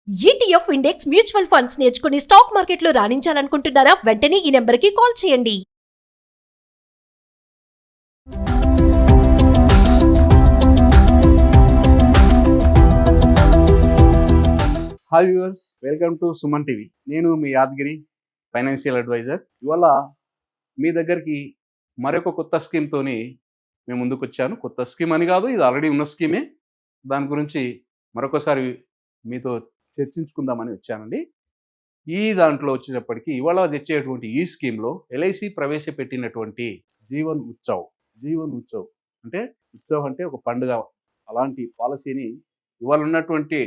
ETF index mutual funds నేర్చుకుని stock మార్కెట్లో రాణించాలనుకుంటున్నారా? వెంటనే ఈ నెంబర్కి కాల్ చేయండి. Hi viewers, welcome to Suman TV. నేను మీ యాదగిరి, ఫైనాన్షియల్ అడ్వైజర్. ఇవాళ మీ దగ్గరికి మరొక కొత్త స్కీమ్తోని మేము ముందుకు వచ్చాను. కొత్త స్కీమ్ అని కాదు, ఇది ఆల్రెడీ ఉన్న స్కీమే. దాని గురించి మరొకసారి మీతో చర్చించుకుందామని వచ్చానండి. ఈ దాంట్లో వచ్చేటప్పటికి ఇవాళ తెచ్చేటువంటి ఈ స్కీమ్లో ఎల్ఐసి ప్రవేశపెట్టినటువంటి జీవన్ ఉత్సవ్ అంటే ఉత్సవ్ అంటే ఒక పండుగ, అలాంటి పాలసీని ఇవాళ ఉన్నటువంటి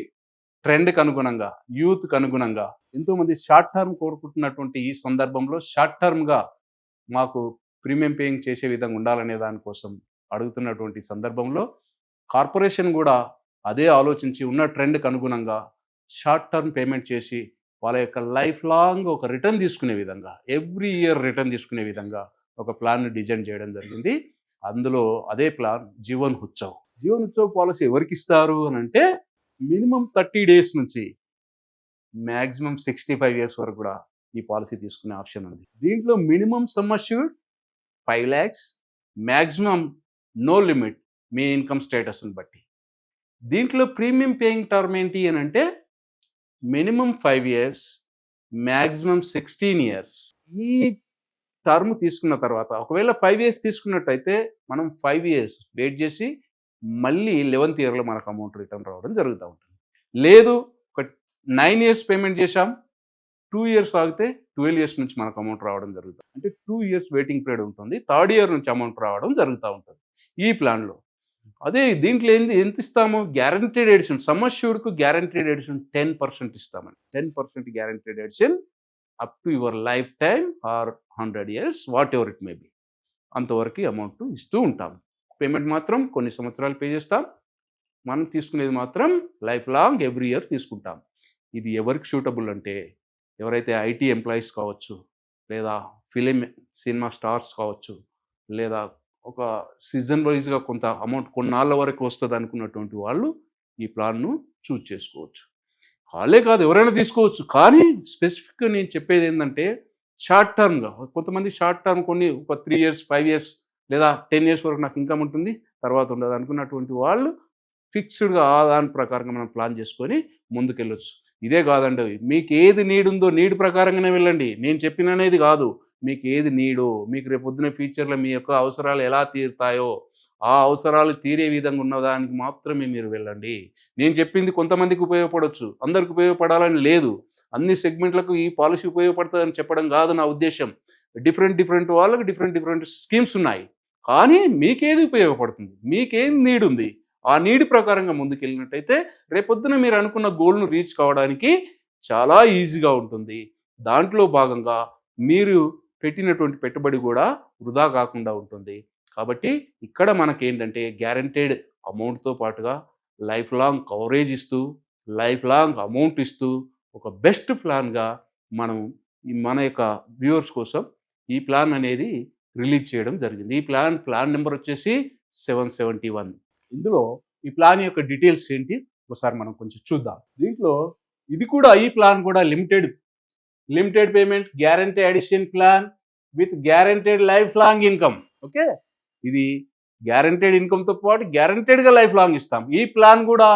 ట్రెండ్కి అనుగుణంగా, యూత్కి అనుగుణంగా ఎంతోమంది షార్ట్ టర్మ్ కోరుకుంటున్నటువంటి ఈ సందర్భంలో షార్ట్ టర్మ్గా మాకు ప్రీమియం పేయింగ్ చేసే విధంగా ఉండాలనే దానికోసం అడుగుతున్నటువంటి సందర్భంలో కార్పొరేషన్ కూడా అదే ఆలోచించి ఉన్న ట్రెండ్కి అనుగుణంగా షార్ట్ టర్మ్ పేమెంట్ చేసి వాళ్ళ యొక్క లైఫ్ లాంగ్ ఒక రిటర్న్ తీసుకునే విధంగా, ఎవ్రీ ఇయర్ రిటర్న్ తీసుకునే విధంగా ఒక ప్లాన్ని డిజైన్ చేయడం జరిగింది. అందులో అదే ప్లాన్ జీవన్ ఉత్సవ్ పాలసీ ఎవరికి ఇస్తారు అని అంటే మినిమం 30 డేస్ నుంచి మ్యాక్సిమం 65 ఇయర్స్ వరకు కూడా ఈ పాలసీ తీసుకునే ఆప్షన్ ఉంది. దీంట్లో minimum sum assured 5 lakhs, maximum no limit మీ ఇన్కమ్ స్టేటస్ని బట్టి. దీంట్లో ప్రీమియం పేయింగ్ టర్మ్ ఏంటి అని అంటే మినిమం 5 years, మ్యాక్సిమం 16 years. ఈ టర్మ్ తీసుకున్న తర్వాత ఒకవేళ 5 years తీసుకున్నట్టయితే మనం 5 years వెయిట్ చేసి మళ్ళీ 11th ఇయర్లో మనకు అమౌంట్ రిటర్న్ రావడం జరుగుతూ ఉంటుంది. లేదు, ఒక 9 years పేమెంట్ చేశాం, 2 years ఆగితే 12 years నుంచి మనకు అమౌంట్ రావడం జరుగుతుంది. అంటే 2 years వెయిటింగ్ పీరియడ్ ఉంటుంది. 3rd year నుంచి అమౌంట్ రావడం జరుగుతూ ఉంటుంది ఈ ప్లాన్లో. అదే దీంట్లో ఎంత ఇస్తాము? గ్యారంటీడ్ ఎడిషన్, సమ్ అష్యూర్డ్కు గ్యారంటీడ్ ఎడిషన్ 10% ఇస్తామని. 10% guaranteed addition up to your life time or 100 years, whatever it may be, అంతవరకు అమౌంట్ ఇస్తూ ఉంటాం. పేమెంట్ మాత్రం కొన్ని సంవత్సరాలు పే చేస్తాం, మనం తీసుకునేది మాత్రం లైఫ్ లాంగ్ ఎవ్రీ ఇయర్ తీసుకుంటాం. ఇది ఎవరికి సూటబుల్ అంటే ఎవరైతే ఐటీ ఎంప్లాయీస్ కావచ్చు, లేదా సినిమా స్టార్స్ కావచ్చు, లేదా ఒక సీజన్ వైజ్గా కొంత అమౌంట్ కొన్నాళ్ళ వరకు వస్తుంది అనుకున్నటువంటి వాళ్ళు ఈ ప్లాన్ను చూజ్ చేసుకోవచ్చు. వాళ్ళే కాదు, ఎవరైనా తీసుకోవచ్చు. కానీ స్పెసిఫిక్గా నేను చెప్పేది ఏంటంటే షార్ట్ టర్మ్గా, కొంతమంది షార్ట్ టర్మ్ కొన్ని ఒక 3 years, 5 years లేదా 10 years వరకు నాకు ఇన్కమ్ ఉంటుంది, తర్వాత ఉండదు అనుకున్నటువంటి వాళ్ళు ఫిక్స్డ్గా దాని ప్రకారంగా మనం ప్లాన్ చేసుకొని ముందుకెళ్ళొచ్చు. ఇదే కాదండి, మీకు ఏది నీడ్ ఉందో నీడ్ ప్రకారంగానే వెళ్ళండి. నేను చెప్పిననేది కాదు, మీకు ఏది నీడో, మీకు రేపొద్దున ఫ్యూచర్లో మీ యొక్క అవసరాలు ఎలా తీరుతాయో ఆ అవసరాలు తీరే విధంగా ఉన్నదానికి మాత్రమే మీరు వెళ్ళండి. నేను చెప్పింది కొంతమందికి ఉపయోగపడవచ్చు, అందరికి ఉపయోగపడాలని లేదు. అన్ని సెగ్మెంట్లకు ఈ పాలసీ ఉపయోగపడుతుందని చెప్పడం కాదు నా ఉద్దేశం. డిఫరెంట్ వాళ్ళకి డిఫరెంట్ స్కీమ్స్ ఉన్నాయి. కానీ మీకేది ఉపయోగపడుతుంది, మీకేం నీడ్ ఉంది, ఆ నీడ్ ప్రకారంగా ముందుకెళ్ళినట్టయితే రేపొద్దున మీరు అనుకున్న గోల్ను రీచ్ కావడానికి చాలా ఈజీగా ఉంటుంది. దాంట్లో భాగంగా మీరు పెట్టినటువంటి పెట్టుబడి కూడా వృధా కాకుండా ఉంటుంది. కాబట్టి ఇక్కడ మనకేంటంటే గ్యారంటీడ్ అమౌంట్తో పాటుగా లైఫ్ లాంగ్ కవరేజ్ ఇస్తూ, లైఫ్ లాంగ్ అమౌంట్ ఇస్తూ ఒక బెస్ట్ ప్లాన్గా మనం మన యొక్క వ్యూవర్స్ కోసం ఈ ప్లాన్ అనేది రిలీజ్ చేయడం జరిగింది. ఈ ప్లాన్ నెంబర్ వచ్చేసి 771. ఇందులో ఈ ప్లాన్ యొక్క డీటెయిల్స్ ఏంటి ఒకసారి మనం కొంచెం చూద్దాం. దీంట్లో ఇది కూడా, ఈ ప్లాన్ కూడా limited payment guarantee addition plan with guaranteed life long income. Okay, ఇది గ్యారంటీడ్ ఇన్కమ్తో పాటు గ్యారంటీడ్గా లైఫ్ లాంగ్ ఇస్తాం. ఈ ప్లాన్ కూడా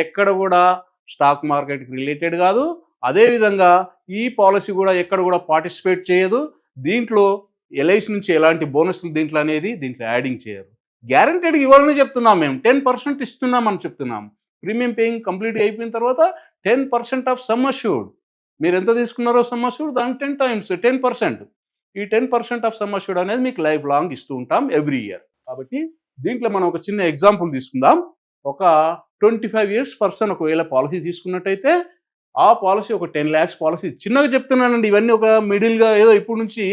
ఎక్కడ కూడా స్టాక్ మార్కెట్కి రిలేటెడ్ కాదు. అదేవిధంగా ఈ పాలసీ కూడా ఎక్కడ కూడా పార్టిసిపేట్ చేయదు. దీంట్లో ఎల్ఐసి నుంచి ఎలాంటి బోనస్లు దీంట్లో యాడింగ్ చేయరు. గ్యారంటీడ్గా ఇవ్వాలని చెప్తున్నాం, మేము 10% ఇస్తున్నామని చెప్తున్నాం. ప్రీమియం పేయింగ్ కంప్లీట్గా అయిపోయిన తర్వాత 10% ఆఫ్ సమ్ అష్యూర్డ్, మీరు ఎంత తీసుకున్నారో సమ్ అష్యూర్డ్ దాని 10 times 10%. ఈ 10% ఆఫ్ సమ్ అష్యూర్డ్ అనేది మీకు లైఫ్ లాంగ్ ఇస్తూ ఉంటాం ఎవ్రీ ఇయర్. కాబట్టి దీంట్లో మనం ఒక చిన్న ఎగ్జాంపుల్ తీసుకుందాం. ఒక 25 years పర్సన్ ఒకవేళ పాలసీ తీసుకున్నట్టయితే ఆ పాలసీ ఒక 10 lakhs పాలసీ. చిన్నగా చెప్తున్నానండి, ఇవన్నీ ఒక మిడిల్గా ఏదో ఇప్పుడు నుంచి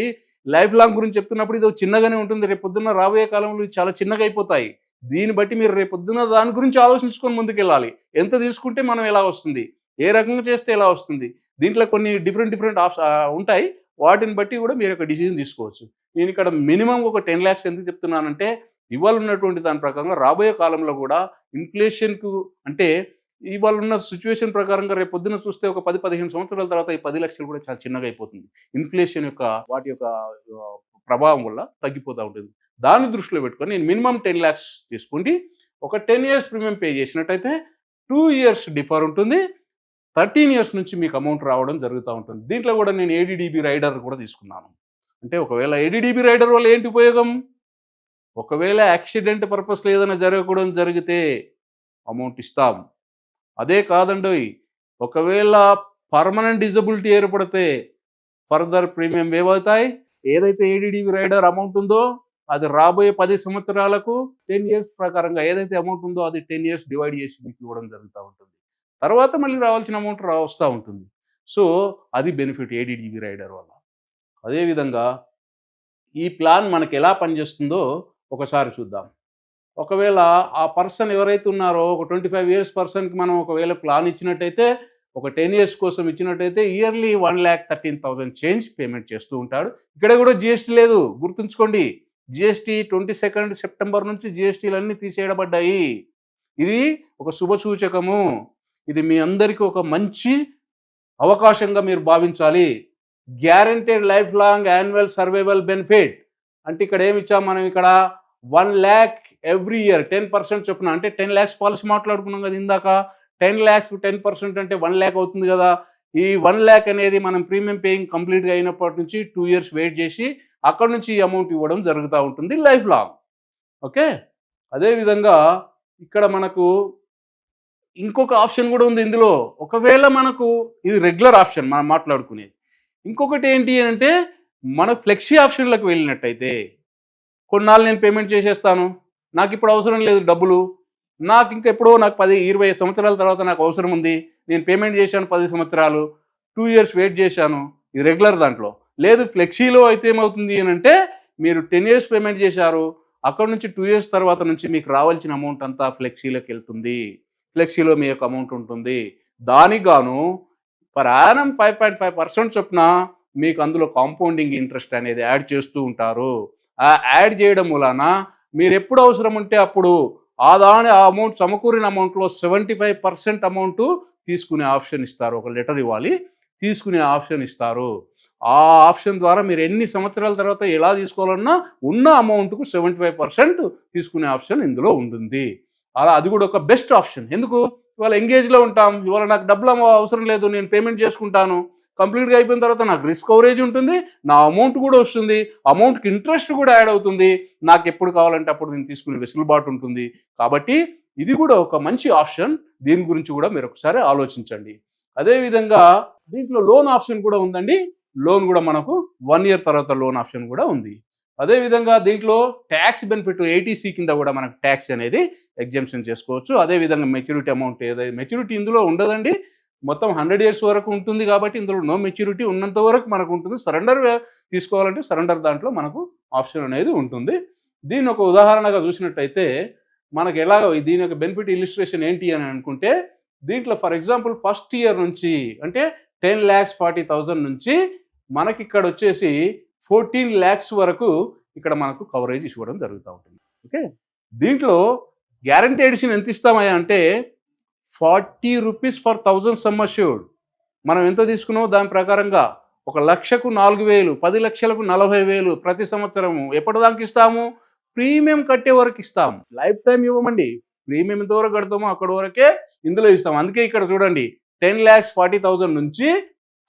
లైఫ్ లాంగ్ గురించి చెప్తున్నప్పుడు ఇది చిన్నగానే ఉంటుంది. రేపొద్దున్న రాబోయే కాలంలో చాలా చిన్నగా అయిపోతాయి. దీన్ని బట్టి మీరు రేపొద్దున్న దాని గురించి ఆలోచించుకొని ముందుకెళ్ళాలి. ఎంత తీసుకుంటే మనం ఎలా వస్తుంది, ఏ రకంగా చేస్తే ఎలా వస్తుంది, దీంట్లో కొన్ని డిఫరెంట్ ఉంటాయి. వాటిని బట్టి కూడా మీరు ఒక డిసిజన్ తీసుకోవచ్చు. నేను ఇక్కడ మినిమం ఒక 10 lakhs ఎందుకు చెప్తున్నానంటే ఇవాళ ఉన్నటువంటి దాని ప్రకారంగా రాబోయే కాలంలో కూడా ఇన్ఫ్లేషన్కు అంటే ఇవాళ ఉన్న సిచ్యువేషన్ ప్రకారంగా రేపు పొద్దున చూస్తే ఒక 10-15 సంవత్సరాల తర్వాత ఈ 10 లక్షలు కూడా చాలా చిన్నగా అయిపోతుంది. ఇన్ఫ్లేషన్ యొక్క వాటి యొక్క ప్రభావం వల్ల తగ్గిపోతూ ఉంటుంది. దాన్ని దృష్టిలో పెట్టుకొని నేను మినిమం 10 lakhs తీసుకుంటే ఒక 10 years ప్రీమియం పే చేసినట్టయితే 2 years డిఫర్ ఉంటుంది. 13 years నుంచి మీకు అమౌంట్ రావడం జరుగుతూ ఉంటుంది. దీంట్లో కూడా నేను ఏడీడీబీ రైడర్ కూడా తీసుకున్నాను. అంటే ఒకవేళ ఏడీడీబీ రైడర్ వల్ల ఏంటి ఉపయోగం? ఒకవేళ యాక్సిడెంట్ పర్పస్లో ఏదైనా జరగకూడదు జరిగితే అమౌంట్ ఇస్తాం. అదే కాదండోయ్, ఒకవేళ పర్మనెంట్ డిజబిలిటీ ఏర్పడితే ఫర్దర్ ప్రీమియం వేవ్ అవుతాయి. ఏదైతే ఏడీడీబీ రైడర్ అమౌంట్ ఉందో అది రాబోయే 10 సంవత్సరాలకు 10 years ప్రకారంగా ఏదైతే అమౌంట్ ఉందో అది 10 years డివైడ్ చేసి మీకు ఇవ్వడం జరుగుతూ ఉంటుంది. తర్వాత మళ్ళీ రావాల్సిన అమౌంట్ వస్తూ ఉంటుంది. సో అది బెనిఫిట్ ఏడీడీబీ రైడర్ వల్ల. అదేవిధంగా ఈ ప్లాన్ మనకి ఎలా పనిచేస్తుందో ఒకసారి చూద్దాం. ఒకవేళ ఆ పర్సన్ ఎవరైతే ఉన్నారో ఒక 25 years పర్సన్కి మనం ఒకవేళ ప్లాన్ ఇచ్చినట్టయితే ఒక 10 years కోసం ఇచ్చినట్టయితే ఇయర్లీ 1,13,000 చేంజ్ పేమెంట్ చేస్తూ ఉంటాడు. ఇక్కడ కూడా జిఎస్టీ లేదు, గుర్తుంచుకోండి. జిఎస్టీ 22 సెప్టెంబర్ నుంచి జిఎస్టీలు అన్నీ తీసేయబడ్డాయి. ఇది ఒక శుభ సూచకము. ఇది మీ అందరికీ ఒక మంచి అవకాశంగా మీరు భావించాలి. Guaranteed life long annual survival benefit అంటే ఇక్కడ ఏమి ఇచ్చాం మనం? ఇక్కడ 1 lakh ఎవ్రీ ఇయర్ 10% చొప్పున, అంటే 10 lakhs పాలసీ మాట్లాడుకున్నాం కదా ఇందాక. 10 lakhs 10% అంటే 1 lakh అవుతుంది కదా. ఈ 1 lakh అనేది మనం ప్రీమియం పేయింగ్ కంప్లీట్గా అయినప్పటి నుంచి 2 years వెయిట్ చేసి అక్కడ నుంచి ఈ అమౌంట్ ఇవ్వడం జరుగుతూ ఉంటుంది లైఫ్ లాంగ్. ఓకే, అదేవిధంగా ఇక్కడ మనకు ఇంకొక ఆప్షన్ కూడా ఉంది ఇందులో. ఒకవేళ మనకు ఇది రెగ్యులర్ ఆప్షన్ మనం మాట్లాడుకునేది. ఇంకొకటి ఏంటి అంటే మన ఫ్లెక్సీ ఆప్షన్లకు వెళ్ళినట్టయితే కొన్నాళ్ళు నేను పేమెంట్ చేసేస్తాను, నాకు ఇప్పుడు అవసరం లేదు డబ్బులు, నాకు ఇంకా ఎప్పుడో నాకు 10-20 సంవత్సరాల తర్వాత నాకు అవసరం ఉంది, నేను పేమెంట్ చేశాను 10 సంవత్సరాలు, 2 years వెయిట్ చేశాను. ఇది రెగ్యులర్ దాంట్లో. లేదు ఫ్లెక్సీలో అయితే ఏమవుతుంది అని అంటే మీరు 10 years పేమెంట్ చేశారు, అక్కడ నుంచి 2 years తర్వాత నుంచి మీకు రావాల్సిన అమౌంట్ అంతా ఫ్లెక్సీలోకి వెళ్తుంది. ఫ్లెక్సీలో మీ యొక్క అమౌంట్ ఉంటుంది. దానికి గాను పర్ యానం 5.5% చొప్పున మీకు అందులో కాంపౌండింగ్ ఇంట్రెస్ట్ అనేది యాడ్ చేస్తూ ఉంటారు. ఆ యాడ్ చేయడం వలన మీరు ఎప్పుడు అవసరం ఉంటే అప్పుడు ఆ అమౌంట్ సమకూరిన అమౌంట్లో 75% అమౌంట్ తీసుకునే ఆప్షన్ ఇస్తారు. ఒక లెటర్ ఇవ్వాలి, తీసుకునే ఆప్షన్ ఇస్తారు. ఆ ఆప్షన్ ద్వారా మీరు ఎన్ని సంవత్సరాల తర్వాత ఎలా తీసుకోవాలన్నా ఉన్న అమౌంట్కు 75% తీసుకునే ఆప్షన్ ఇందులో ఉంటుంది. అలా అది కూడా ఒక బెస్ట్ ఆప్షన్. ఎందుకు? ఇవాళ ఎంగేజ్లో ఉంటాం, ఇవాళ నాకు డబ్బులు అవసరం లేదు, నేను పేమెంట్ చేసుకుంటాను, కంప్లీట్గా అయిపోయిన తర్వాత నాకు రిస్క్ కవరేజ్ ఉంటుంది, నా అమౌంట్ కూడా వస్తుంది, అమౌంట్కి ఇంట్రెస్ట్ కూడా యాడ్ అవుతుంది, నాకు ఎప్పుడు కావాలంటే అప్పుడు నేను తీసుకునే వెసులుబాటు ఉంటుంది. కాబట్టి ఇది కూడా ఒక మంచి ఆప్షన్. దీని గురించి కూడా మీరు ఒకసారి ఆలోచించండి. అదేవిధంగా దీంట్లో లోన్ ఆప్షన్ కూడా ఉందండి. లోన్ కూడా మనకు 1 year తర్వాత లోన్ ఆప్షన్ కూడా ఉంది. అదేవిధంగా దీంట్లో ట్యాక్స్ బెనిఫిట్ 80C కింద కూడా మనకు ట్యాక్స్ అనేది ఎగ్జంప్షన్ చేసుకోవచ్చు. అదేవిధంగా మెచ్యూరిటీ అమౌంట్ ఏదైతే మెచ్యూరిటీ ఇందులో ఉండదండి, మొత్తం 100 years వరకు ఉంటుంది. కాబట్టి ఇందులో నో మెచ్యూరిటీ ఉన్నంత వరకు మనకు ఉంటుంది. సరెండర్ తీసుకోవాలంటే సరెండర్ దాంట్లో మనకు ఆప్షన్ అనేది ఉంటుంది. దీన్ని ఒక ఉదాహరణగా చూసినట్టయితే మనకు ఎలాగో దీని యొక్క బెనిఫిట్ ఇలిస్ట్రేషన్ ఏంటి అని అనుకుంటే దీంట్లో ఫర్ ఎగ్జాంపుల్ ఫస్ట్ ఇయర్ నుంచి అంటే 10,40,000 నుంచి మనకి ఇక్కడ వచ్చేసి 14 lakhs వరకు ఇక్కడ మనకు కవరేజ్ ఇవ్వడం జరుగుతూ ఉంటుంది. ఓకే, దీంట్లో గ్యారంటీ ఎడిషన్ ఎంత ఇస్తామయ్యా అంటే 40 rupees for 1000 సమ్ అష్యూర్డ్. మనం ఎంత తీసుకున్నామో దాని ప్రకారంగా 1,00,000కు 4,000, 10 లక్షలకు 40,000 ప్రతి సంవత్సరము. ఎప్పటిదాకా ఇస్తాము? ప్రీమియం కట్టే వరకు ఇస్తాము. Life time ఇవ్వమండి. ప్రీమియం ఎంతవరకు కడతామో అక్కడ వరకే ఇందులో ఇస్తాం. అందుకే ఇక్కడ చూడండి 10,40,000 నుంచి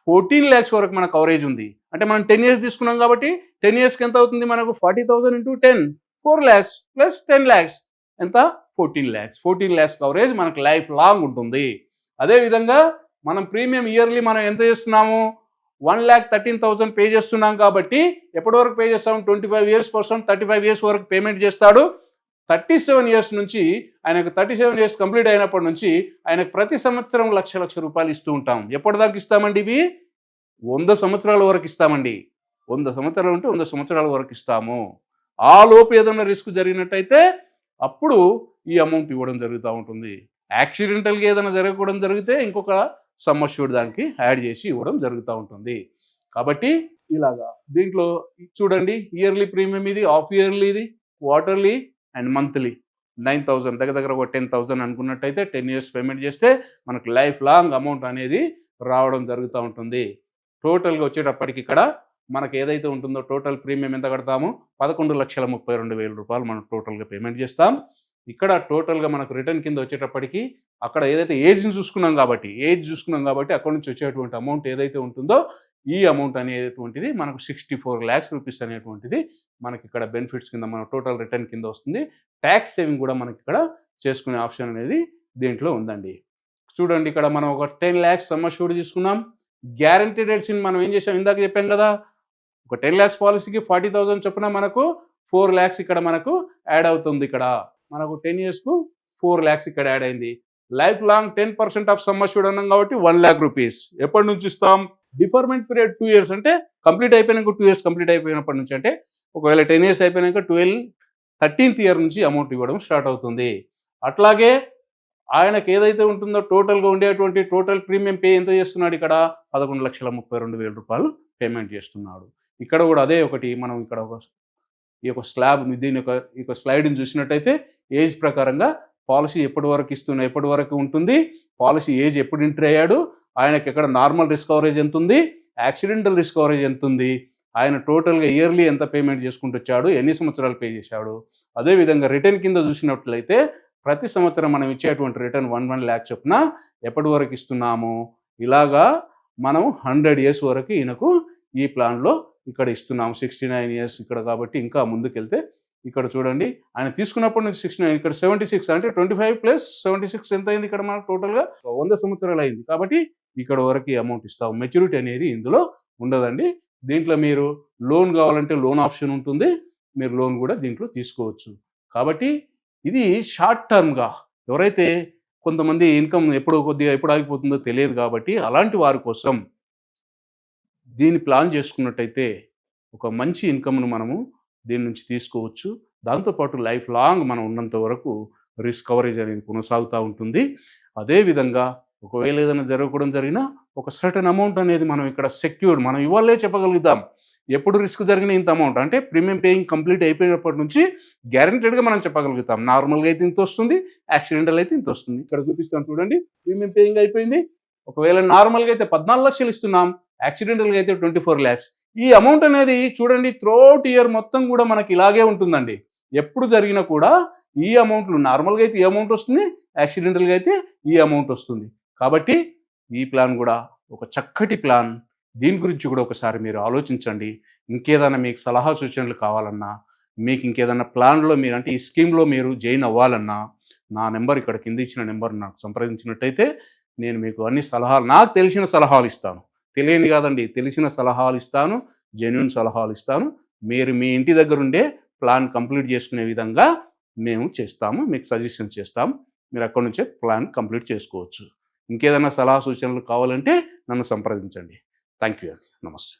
14 lakhs వరకు మన కవరేజ్ ఉంది. అంటే మనం 10 years తీసుకున్నాం కాబట్టి 10 yearsకి ఎంత అవుతుంది మనకు? 40,000 × 10 4 lakhs ప్లస్ 10 lakhs ఎంత? 14 lakhs. 14 lakhs కవరేజ్ మనకు లైఫ్ లాంగ్ ఉంటుంది. అదేవిధంగా మనం ప్రీమియం ఇయర్లీ మనం ఎంత చేస్తున్నాము? 1,13,000 పే చేస్తున్నాం కాబట్టి ఎప్పటి వరకు పే చేస్తాము? 25 years పర్సన్ 35 years వరకు పేమెంట్ చేస్తాడు. 37 years నుంచి ఆయనకు 37 years కంప్లీట్ అయినప్పటి నుంచి ఆయనకు ప్రతి సంవత్సరం లక్ష రూపాయలు ఇస్తూ ఉంటాం. ఎప్పటిదాకా ఇస్తామండి? ఇవి 100 సంవత్సరాల వరకు ఇస్తామండి. 100 సంవత్సరాలు ఉంటే 100 సంవత్సరాల వరకు ఇస్తాము. ఆ లోపు ఏదైనా రిస్క్ జరిగినట్టయితే అప్పుడు ఈ అమౌంట్ ఇవ్వడం జరుగుతూ ఉంటుంది. యాక్సిడెంటల్గా ఏదైనా జరగకూడదు జరిగితే ఇంకొక సమ్ అష్యూర్డ్ దానికి యాడ్ చేసి ఇవ్వడం జరుగుతూ ఉంటుంది. కాబట్టి ఇలాగా దీంట్లో చూడండి ఇయర్లీ ప్రీమియం ఇది, హాఫ్ ఇయర్లీ ఇది, క్వార్టర్లీ అండ్ మంత్లీ 9,000 దగ్గర ఒక 10,000 అనుకున్నట్టయితే 10 years పేమెంట్ చేస్తే మనకు లైఫ్ లాంగ్ అమౌంట్ అనేది రావడం జరుగుతూ ఉంటుంది. టోటల్గా వచ్చేటప్పటికి ఇక్కడ మనకు ఏదైతే ఉంటుందో టోటల్ ప్రీమియం ఎంత కడతాము, 11,32,000 రూపాయలు మనం టోటల్గా పేమెంట్ చేస్తాం. ఇక్కడ టోటల్గా మనకు రిటర్న్ కింద వచ్చేటప్పటికి అక్కడ ఏదైతే ఏజ్ని చూసుకున్నాం కాబట్టి అక్కడ నుంచి వచ్చేటువంటి అమౌంట్ ఏదైతే ఉంటుందో ఈ అమౌంట్ అనేటువంటిది మనకు 64 lakhs రూపీస్ అనేటువంటిది మనకి ఇక్కడ బెనిఫిట్స్ కింద మన టోటల్ రిటర్న్ కింద వస్తుంది. ట్యాక్స్ సేవింగ్ కూడా మనకి ఇక్కడ చేసుకునే ఆప్షన్ అనేది దీంట్లో ఉందండి. చూడండి, ఇక్కడ మనం ఒక 10 lakhs సమ్ అష్యూర్డ్ తీసుకున్నాం. గ్యారంటీడ్ రేట్స్ మనం ఏం చేసాం, ఇందాక చెప్పాం కదా, ఒక 10 lakhs పాలసీకి 40,000 చొప్పున మనకు 4 lakhs ఇక్కడ మనకు యాడ్ అవుతుంది. ఇక్కడ మనకు 10 yearsకు 4 lakhs ఇక్కడ యాడ్ అయింది. Life long 10% of sum assured అన్నాం కాబట్టి 1 lakh రూపీస్ ఎప్పటి నుంచి ఇస్తాం, డిఫర్మెంట్ పీరియడ్ 2 years అంటే కంప్లీట్ అయిపోయినాక 2 years కంప్లీట్ అయిపోయినప్పటి నుంచి, అంటే ఒకవేళ 10 years అయిపోయినాక 13th year నుంచి అమౌంట్ ఇవ్వడం స్టార్ట్ అవుతుంది. అట్లాగే ఆయనకు ఏదైతే ఉంటుందో టోటల్గా ఉండేటువంటి టోటల్ ప్రీమియం పే ఎంత చేస్తున్నాడు, ఇక్కడ 11,32,000 రూపాయలు పేమెంట్ చేస్తున్నాడు. ఇక్కడ కూడా అదే ఒకటి, మనం ఇక్కడ ఈ యొక్క స్లాబ్ దీని యొక్క స్లైడ్ని చూసినట్టయితే ఏజ్ ప్రకారంగా పాలసీ ఎప్పటి వరకు ఉంటుంది, పాలసీ ఏజ్ ఎప్పుడు ఎంట్రీ అయ్యాడు, ఆయనకి ఎక్కడ నార్మల్ రిస్క్ కవరేజ్ ఎంత ఉంది, యాక్సిడెంటల్ రిస్క్ కవరేజ్ ఎంత ఉంది, ఆయన టోటల్గా ఇయర్లీ ఎంత పేమెంట్ చేసుకుంటూ వచ్చాడు, ఎన్ని సంవత్సరాలు పే చేశాడు. అదేవిధంగా రిటర్న్ కింద చూసినట్లయితే ప్రతి సంవత్సరం మనం ఇచ్చేటువంటి రిటర్న్ 1 lakh చొప్పున ఎప్పటి వరకు ఇస్తున్నాము, ఇలాగా మనం 100 years వరకు ఈయనకు ఈ ప్లాన్లో ఇక్కడ ఇస్తున్నాము. 69 years ఇక్కడ కాబట్టి ఇంకా ముందుకెళ్తే ఇక్కడ చూడండి, ఆయన తీసుకున్నప్పటి నుంచి 69, ఇక్కడ 76 అంటే 25 + 76 ఎంత అయింది, ఇక్కడ మనకు టోటల్గా 100 సంవత్సరాలు అయింది. కాబట్టి ఇక్కడ వరకు ఈ అమౌంట్ ఇస్తాం. మెచ్యూరిటీ అనేది ఇందులో ఉండదండి. దీంట్లో మీరు లోన్ కావాలంటే లోన్ ఆప్షన్ ఉంటుంది, మీరు లోన్ కూడా దీంట్లో తీసుకోవచ్చు. కాబట్టి ఇది షార్ట్ టర్మ్గా, ఎవరైతే కొంతమంది ఇన్కమ్ ఎప్పుడు ఆగిపోతుందో తెలియదు కాబట్టి అలాంటి వారి కోసం దీన్ని ప్లాన్ చేసుకున్నట్టయితే ఒక మంచి ఇన్కమ్ను మనము దీని నుంచి తీసుకోవచ్చు. దాంతోపాటు లైఫ్ లాంగ్ మనం ఉన్నంత వరకు రిస్క్ కవరేజ్ అనేది కొనసాగుతూ ఉంటుంది. అదేవిధంగా ఒకవేళ ఏదైనా జరిగినా ఒక సర్టన్ అమౌంట్ అనేది మనం ఇక్కడ సెక్యూర్డ్, మనం ఇవాళే చెప్పగలుగుతాం ఎప్పుడు రిస్క్ జరిగిన ఇంత అమౌంట్, అంటే ప్రీమియం పేయింగ్ కంప్లీట్ అయిపోయినప్పటి నుంచి గ్యారంటెడ్గా మనం చెప్పగలుగుతాం. నార్మల్గా అయితే ఇంత వస్తుంది, యాక్సిడెంటల్ అయితే ఇంత వస్తుంది. ఇక్కడ చూపిస్తాను చూడండి, ప్రీమియం పేయింగ్ అయిపోయింది. ఒకవేళ నార్మల్గా అయితే 14 లక్షలు ఇస్తున్నాం, యాక్సిడెంటల్గా అయితే 24 lakhs. ఈ అమౌంట్ అనేది చూడండి త్రూఅవుట్ ఇయర్ మొత్తం కూడా మనకి ఇలాగే ఉంటుందండి. ఎప్పుడు జరిగినా కూడా ఈ అమౌంట్లు, నార్మల్గా అయితే ఈ అమౌంట్ వస్తుంది, యాక్సిడెంటల్గా అయితే ఈ అమౌంట్ వస్తుంది. కాబట్టి ఈ ప్లాన్ కూడా ఒక చక్కటి ప్లాన్. దీని గురించి కూడా ఒకసారి మీరు ఆలోచించండి. ఇంకేదైనా మీకు సలహా సూచనలు కావాలన్నా, మీకు ఇంకేదైనా ప్లాన్లో మీరు అంటే ఈ స్కీమ్లో మీరు జాయిన్ అవ్వాలన్నా నా నెంబర్ ఇక్కడ కింద ఇచ్చిన నెంబర్ నాకు సంప్రదించినట్టయితే నేను మీకు అన్ని సలహాలు, నాకు తెలిసిన సలహాలు ఇస్తాను. తెలియని కాదండి, తెలిసిన సలహాలు ఇస్తాను, జెన్యూన్ సలహాలు ఇస్తాను. మీరు మీ ఇంటి దగ్గర ఉండే ప్లాన్ కంప్లీట్ చేసుకునే విధంగా మేము చేస్తాము, మీకు సజెషన్ చేస్తాము. మీరు అక్కడి నుంచే ప్లాన్ కంప్లీట్ చేసుకోవచ్చు. ఇంకేదైనా సలహా సూచనలు కావాలంటే నన్ను సంప్రదించండి. థ్యాంక్ యూ అండి. నమస్తే.